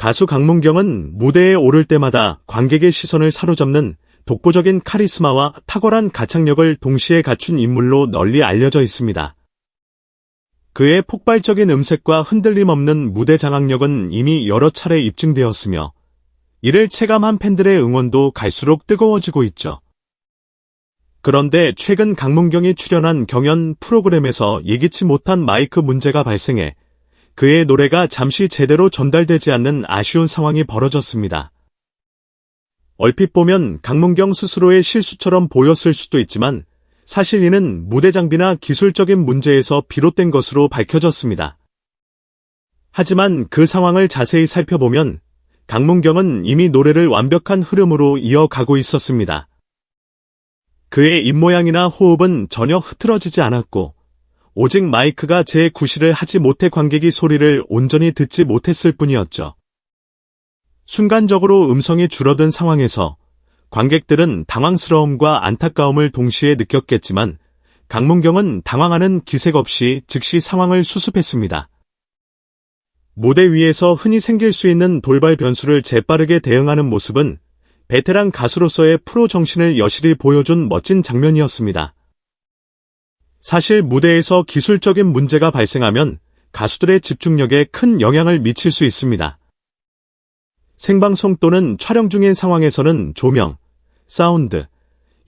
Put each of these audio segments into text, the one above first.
가수 강문경은 무대에 오를 때마다 관객의 시선을 사로잡는 독보적인 카리스마와 탁월한 가창력을 동시에 갖춘 인물로 널리 알려져 있습니다. 그의 폭발적인 음색과 흔들림 없는 무대 장악력은 이미 여러 차례 입증되었으며 이를 체감한 팬들의 응원도 갈수록 뜨거워지고 있죠. 그런데 최근 강문경이 출연한 경연 프로그램에서 예기치 못한 마이크 문제가 발생해 그의 노래가 잠시 제대로 전달되지 않는 아쉬운 상황이 벌어졌습니다. 얼핏 보면 강문경 스스로의 실수처럼 보였을 수도 있지만 사실 이는 무대 장비나 기술적인 문제에서 비롯된 것으로 밝혀졌습니다. 하지만 그 상황을 자세히 살펴보면 강문경은 이미 노래를 완벽한 흐름으로 이어가고 있었습니다. 그의 입모양이나 호흡은 전혀 흐트러지지 않았고 오직 마이크가 제 구실을 하지 못해 관객이 소리를 온전히 듣지 못했을 뿐이었죠. 순간적으로 음성이 줄어든 상황에서 관객들은 당황스러움과 안타까움을 동시에 느꼈겠지만 강문경은 당황하는 기색 없이 즉시 상황을 수습했습니다. 무대 위에서 흔히 생길 수 있는 돌발 변수를 재빠르게 대응하는 모습은 베테랑 가수로서의 프로 정신을 여실히 보여준 멋진 장면이었습니다. 사실 무대에서 기술적인 문제가 발생하면 가수들의 집중력에 큰 영향을 미칠 수 있습니다. 생방송 또는 촬영 중인 상황에서는 조명, 사운드,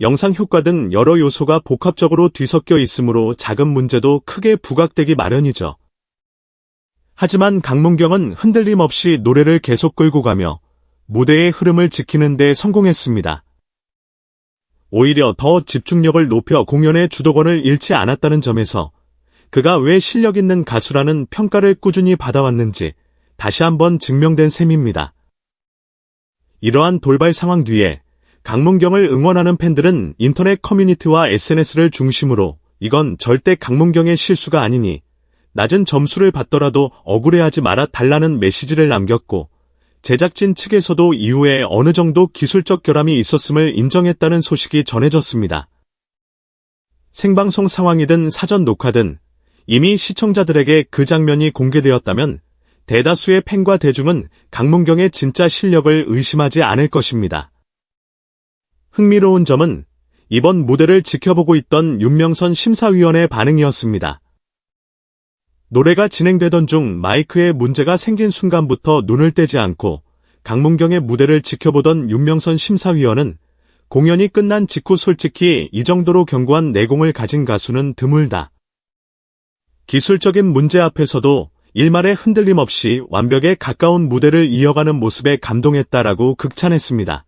영상 효과 등 여러 요소가 복합적으로 뒤섞여 있으므로 작은 문제도 크게 부각되기 마련이죠. 하지만 강문경은 흔들림 없이 노래를 계속 끌고 가며 무대의 흐름을 지키는 데 성공했습니다. 오히려 더 집중력을 높여 공연의 주도권을 잃지 않았다는 점에서 그가 왜 실력 있는 가수라는 평가를 꾸준히 받아왔는지 다시 한번 증명된 셈입니다. 이러한 돌발 상황 뒤에 강문경을 응원하는 팬들은 인터넷 커뮤니티와 SNS를 중심으로 이건 절대 강문경의 실수가 아니니 낮은 점수를 받더라도 억울해하지 말아 달라는 메시지를 남겼고 제작진 측에서도 이후에 어느 정도 기술적 결함이 있었음을 인정했다는 소식이 전해졌습니다. 생방송 상황이든 사전 녹화든 이미 시청자들에게 그 장면이 공개되었다면 대다수의 팬과 대중은 강문경의 진짜 실력을 의심하지 않을 것입니다. 흥미로운 점은 이번 무대를 지켜보고 있던 윤명선 심사위원의 반응이었습니다. 노래가 진행되던 중 마이크에 문제가 생긴 순간부터 눈을 떼지 않고 강문경의 무대를 지켜보던 윤명선 심사위원은 공연이 끝난 직후 솔직히 이 정도로 견고한 내공을 가진 가수는 드물다. 기술적인 문제 앞에서도 일말의 흔들림 없이 완벽에 가까운 무대를 이어가는 모습에 감동했다라고 극찬했습니다.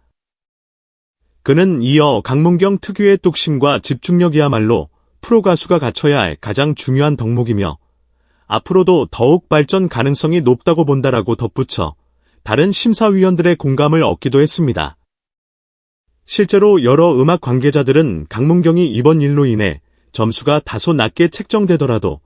그는 이어 강문경 특유의 뚝심과 집중력이야말로 프로 가수가 갖춰야 할 가장 중요한 덕목이며 앞으로도 더욱 발전 가능성이 높다고 본다라고 덧붙여 다른 심사위원들의 공감을 얻기도 했습니다. 실제로 여러 음악 관계자들은 강문경이 이번 일로 인해 점수가 다소 낮게 책정되더라도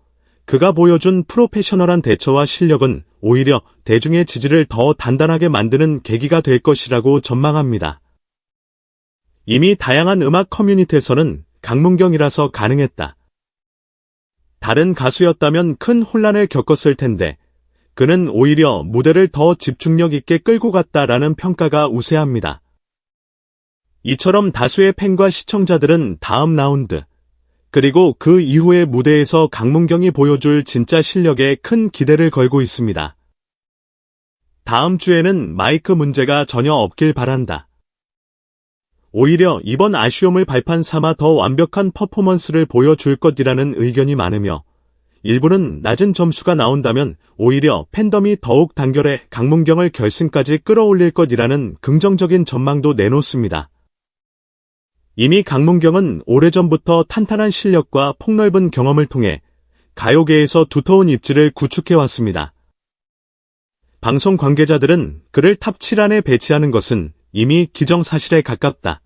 그가 보여준 프로페셔널한 대처와 실력은 오히려 대중의 지지를 더 단단하게 만드는 계기가 될 것이라고 전망합니다. 이미 다양한 음악 커뮤니티에서는 강문경이라서 가능했다. 다른 가수였다면 큰 혼란을 겪었을 텐데 그는 오히려 무대를 더 집중력 있게 끌고 갔다라는 평가가 우세합니다. 이처럼 다수의 팬과 시청자들은 다음 라운드 그리고 그 이후의 무대에서 강문경이 보여줄 진짜 실력에 큰 기대를 걸고 있습니다. 다음 주에는 마이크 문제가 전혀 없길 바란다. 오히려 이번 아쉬움을 발판 삼아 더 완벽한 퍼포먼스를 보여줄 것이라는 의견이 많으며 일부는 낮은 점수가 나온다면 오히려 팬덤이 더욱 단결해 강문경을 결승까지 끌어올릴 것이라는 긍정적인 전망도 내놓습니다. 이미 강문경은 오래전부터 탄탄한 실력과 폭넓은 경험을 통해 가요계에서 두터운 입지를 구축해왔습니다. 방송 관계자들은 그를 탑 7 안에 배치하는 것은 이미 기정사실에 가깝다.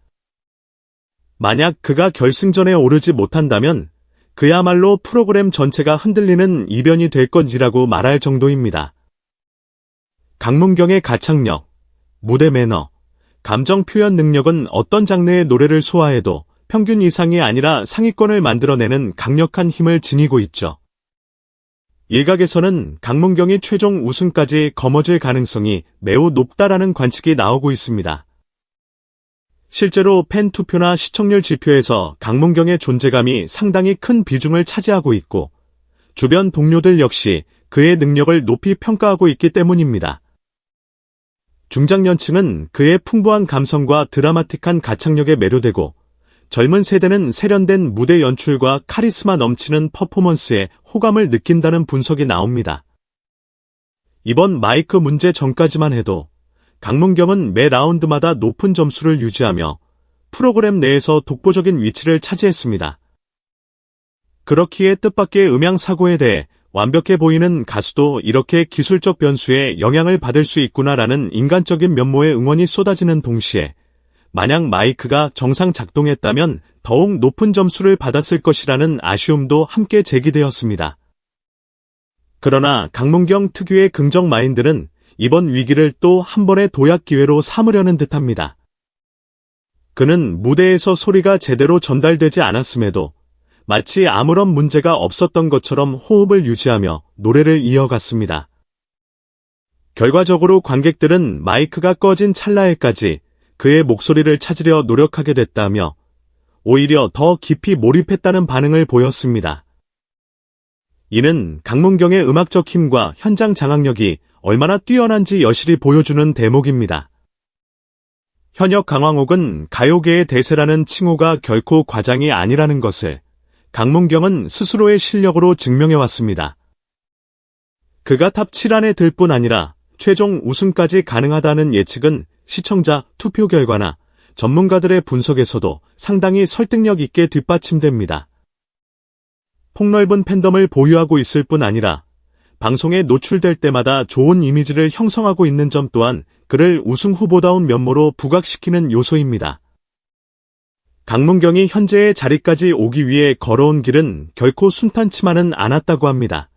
만약 그가 결승전에 오르지 못한다면 그야말로 프로그램 전체가 흔들리는 이변이 될 것이라고 말할 정도입니다. 강문경의 가창력, 무대 매너, 감정 표현 능력은 어떤 장르의 노래를 소화해도 평균 이상이 아니라 상위권을 만들어내는 강력한 힘을 지니고 있죠. 일각에서는 강문경이 최종 우승까지 거머쥘 가능성이 매우 높다라는 관측이 나오고 있습니다. 실제로 팬 투표나 시청률 지표에서 강문경의 존재감이 상당히 큰 비중을 차지하고 있고 주변 동료들 역시 그의 능력을 높이 평가하고 있기 때문입니다. 중장년층은 그의 풍부한 감성과 드라마틱한 가창력에 매료되고 젊은 세대는 세련된 무대 연출과 카리스마 넘치는 퍼포먼스에 호감을 느낀다는 분석이 나옵니다. 이번 마이크 문제 전까지만 해도 강문경은 매 라운드마다 높은 점수를 유지하며 프로그램 내에서 독보적인 위치를 차지했습니다. 그렇기에 뜻밖의 음향 사고에 대해 완벽해 보이는 가수도 이렇게 기술적 변수에 영향을 받을 수 있구나라는 인간적인 면모의 응원이 쏟아지는 동시에 만약 마이크가 정상 작동했다면 더욱 높은 점수를 받았을 것이라는 아쉬움도 함께 제기되었습니다. 그러나 강문경 특유의 긍정 마인드는 이번 위기를 또 한 번의 도약 기회로 삼으려는 듯합니다. 그는 무대에서 소리가 제대로 전달되지 않았음에도 마치 아무런 문제가 없었던 것처럼 호흡을 유지하며 노래를 이어갔습니다. 결과적으로 관객들은 마이크가 꺼진 찰나에까지 그의 목소리를 찾으려 노력하게 됐다며 오히려 더 깊이 몰입했다는 반응을 보였습니다. 이는 강문경의 음악적 힘과 현장 장악력이 얼마나 뛰어난지 여실히 보여주는 대목입니다. 현역 강황옥은 가요계의 대세라는 칭호가 결코 과장이 아니라는 것을 강문경은 스스로의 실력으로 증명해왔습니다. 그가 탑 7 안에 들 뿐 아니라 최종 우승까지 가능하다는 예측은 시청자 투표 결과나 전문가들의 분석에서도 상당히 설득력 있게 뒷받침됩니다. 폭넓은 팬덤을 보유하고 있을 뿐 아니라 방송에 노출될 때마다 좋은 이미지를 형성하고 있는 점 또한 그를 우승 후보다운 면모로 부각시키는 요소입니다. 강문경이 현재의 자리까지 오기 위해 걸어온 길은 결코 순탄치만은 않았다고 합니다.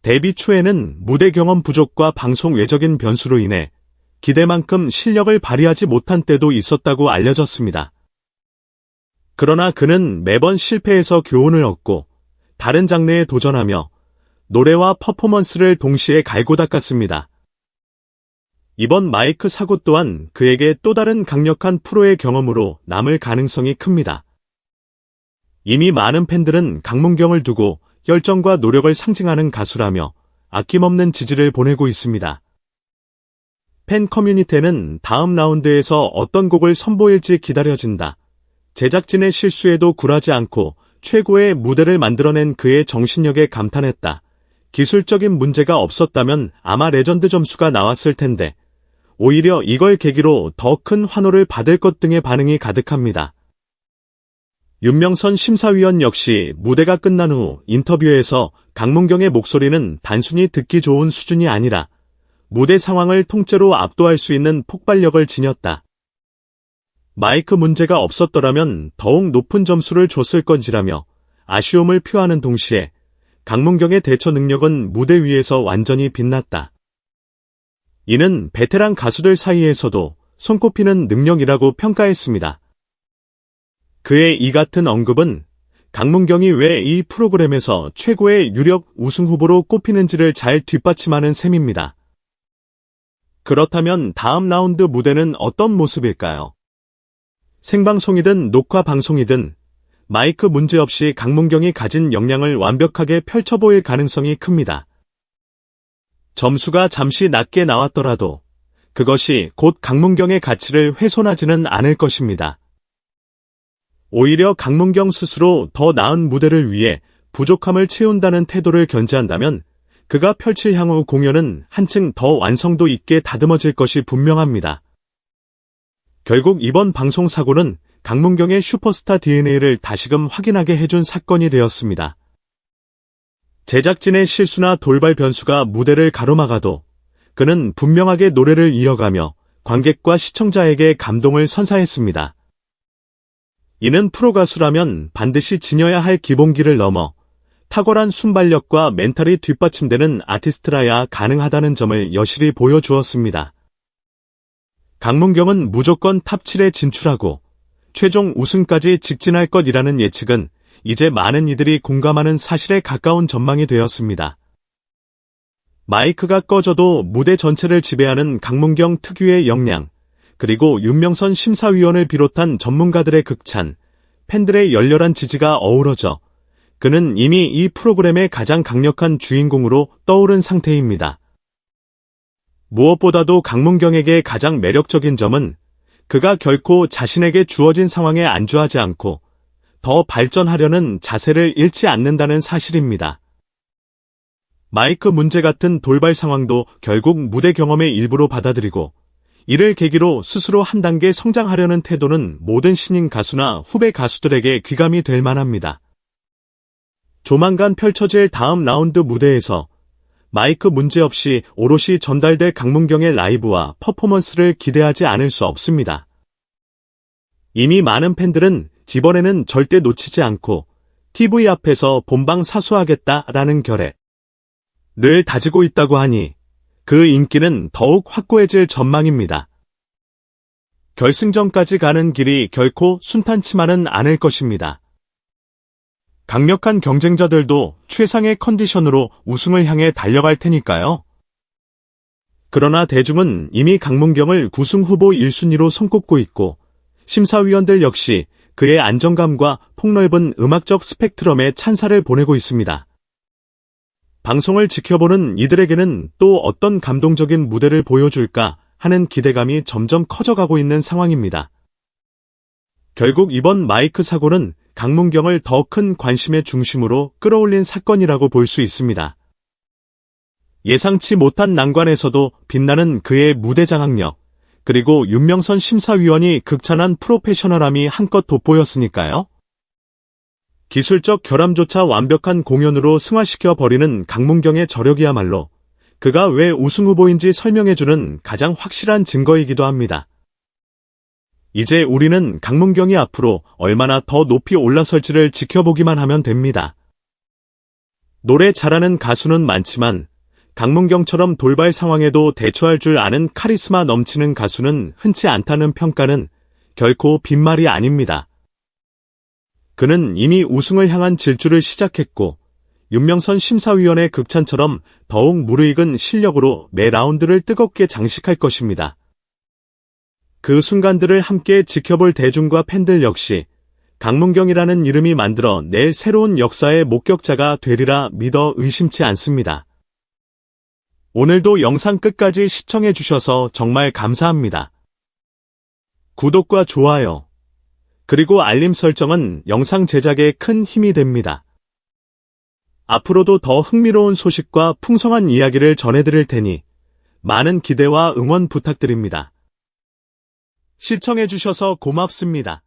데뷔 초에는 무대 경험 부족과 방송 외적인 변수로 인해 기대만큼 실력을 발휘하지 못한 때도 있었다고 알려졌습니다. 그러나 그는 매번 실패에서 교훈을 얻고 다른 장르에 도전하며 노래와 퍼포먼스를 동시에 갈고 닦았습니다. 이번 마이크 사고 또한 그에게 또 다른 강력한 프로의 경험으로 남을 가능성이 큽니다. 이미 많은 팬들은 강문경을 두고 열정과 노력을 상징하는 가수라며 아낌없는 지지를 보내고 있습니다. 팬 커뮤니티는 다음 라운드에서 어떤 곡을 선보일지 기다려진다. 제작진의 실수에도 굴하지 않고 최고의 무대를 만들어낸 그의 정신력에 감탄했다. 기술적인 문제가 없었다면 아마 레전드 점수가 나왔을 텐데 오히려 이걸 계기로 더 큰 환호를 받을 것 등의 반응이 가득합니다. 윤명선 심사위원 역시 무대가 끝난 후 인터뷰에서 강문경의 목소리는 단순히 듣기 좋은 수준이 아니라 무대 상황을 통째로 압도할 수 있는 폭발력을 지녔다. 마이크 문제가 없었더라면 더욱 높은 점수를 줬을 건지라며 아쉬움을 표하는 동시에 강문경의 대처 능력은 무대 위에서 완전히 빛났다. 이는 베테랑 가수들 사이에서도 손꼽히는 능력이라고 평가했습니다. 그의 이 같은 언급은 강문경이 왜 이 프로그램에서 최고의 유력 우승 후보로 꼽히는지를 잘 뒷받침하는 셈입니다. 그렇다면 다음 라운드 무대는 어떤 모습일까요? 생방송이든 녹화 방송이든 마이크 문제 없이 강문경이 가진 역량을 완벽하게 펼쳐보일 가능성이 큽니다. 점수가 잠시 낮게 나왔더라도 그것이 곧 강문경의 가치를 훼손하지는 않을 것입니다. 오히려 강문경 스스로 더 나은 무대를 위해 부족함을 채운다는 태도를 견지한다면 그가 펼칠 향후 공연은 한층 더 완성도 있게 다듬어질 것이 분명합니다. 결국 이번 방송 사고는 강문경의 슈퍼스타 DNA를 다시금 확인하게 해준 사건이 되었습니다. 제작진의 실수나 돌발 변수가 무대를 가로막아도 그는 분명하게 노래를 이어가며 관객과 시청자에게 감동을 선사했습니다. 이는 프로가수라면 반드시 지녀야 할 기본기를 넘어 탁월한 순발력과 멘탈이 뒷받침되는 아티스트라야 가능하다는 점을 여실히 보여주었습니다. 강문경은 무조건 탑 7에 진출하고 최종 우승까지 직진할 것이라는 예측은 이제 많은 이들이 공감하는 사실에 가까운 전망이 되었습니다. 마이크가 꺼져도 무대 전체를 지배하는 강문경 특유의 역량, 그리고 윤명선 심사위원을 비롯한 전문가들의 극찬, 팬들의 열렬한 지지가 어우러져 그는 이미 이 프로그램의 가장 강력한 주인공으로 떠오른 상태입니다. 무엇보다도 강문경에게 가장 매력적인 점은 그가 결코 자신에게 주어진 상황에 안주하지 않고 더 발전하려는 자세를 잃지 않는다는 사실입니다. 마이크 문제 같은 돌발 상황도 결국 무대 경험의 일부로 받아들이고 이를 계기로 스스로 한 단계 성장하려는 태도는 모든 신인 가수나 후배 가수들에게 귀감이 될 만합니다. 조만간 펼쳐질 다음 라운드 무대에서 마이크 문제 없이 오롯이 전달될 강문경의 라이브와 퍼포먼스를 기대하지 않을 수 없습니다. 이미 많은 팬들은 이번에는 절대 놓치지 않고 TV 앞에서 본방 사수하겠다라는 결의를 다지고 있다고 하니 그 인기는 더욱 확고해질 전망입니다. 결승전까지 가는 길이 결코 순탄치만은 않을 것입니다. 강력한 경쟁자들도 최상의 컨디션으로 우승을 향해 달려갈 테니까요. 그러나 대중은 이미 강문경을 우승 후보 1순위로 손꼽고 있고 심사위원들 역시 그의 안정감과 폭넓은 음악적 스펙트럼에 찬사를 보내고 있습니다. 방송을 지켜보는 이들에게는 또 어떤 감동적인 무대를 보여줄까 하는 기대감이 점점 커져가고 있는 상황입니다. 결국 이번 마이크 사고는 강문경을 더 큰 관심의 중심으로 끌어올린 사건이라고 볼 수 있습니다. 예상치 못한 난관에서도 빛나는 그의 무대 장악력, 그리고 윤명선 심사위원이 극찬한 프로페셔널함이 한껏 돋보였으니까요. 기술적 결함조차 완벽한 공연으로 승화시켜버리는 강문경의 저력이야말로 그가 왜 우승 후보인지 설명해주는 가장 확실한 증거이기도 합니다. 이제 우리는 강문경이 앞으로 얼마나 더 높이 올라설지를 지켜보기만 하면 됩니다. 노래 잘하는 가수는 많지만 강문경처럼 돌발 상황에도 대처할 줄 아는 카리스마 넘치는 가수는 흔치 않다는 평가는 결코 빈말이 아닙니다. 그는 이미 우승을 향한 질주를 시작했고 윤명선 심사위원의 극찬처럼 더욱 무르익은 실력으로 매 라운드를 뜨겁게 장식할 것입니다. 그 순간들을 함께 지켜볼 대중과 팬들 역시 강문경이라는 이름이 만들어 낼 새로운 역사의 목격자가 되리라 믿어 의심치 않습니다. 오늘도 영상 끝까지 시청해주셔서 정말 감사합니다. 구독과 좋아요, 그리고 알림 설정은 영상 제작에 큰 힘이 됩니다. 앞으로도 더 흥미로운 소식과 풍성한 이야기를 전해드릴 테니 많은 기대와 응원 부탁드립니다. 시청해주셔서 고맙습니다.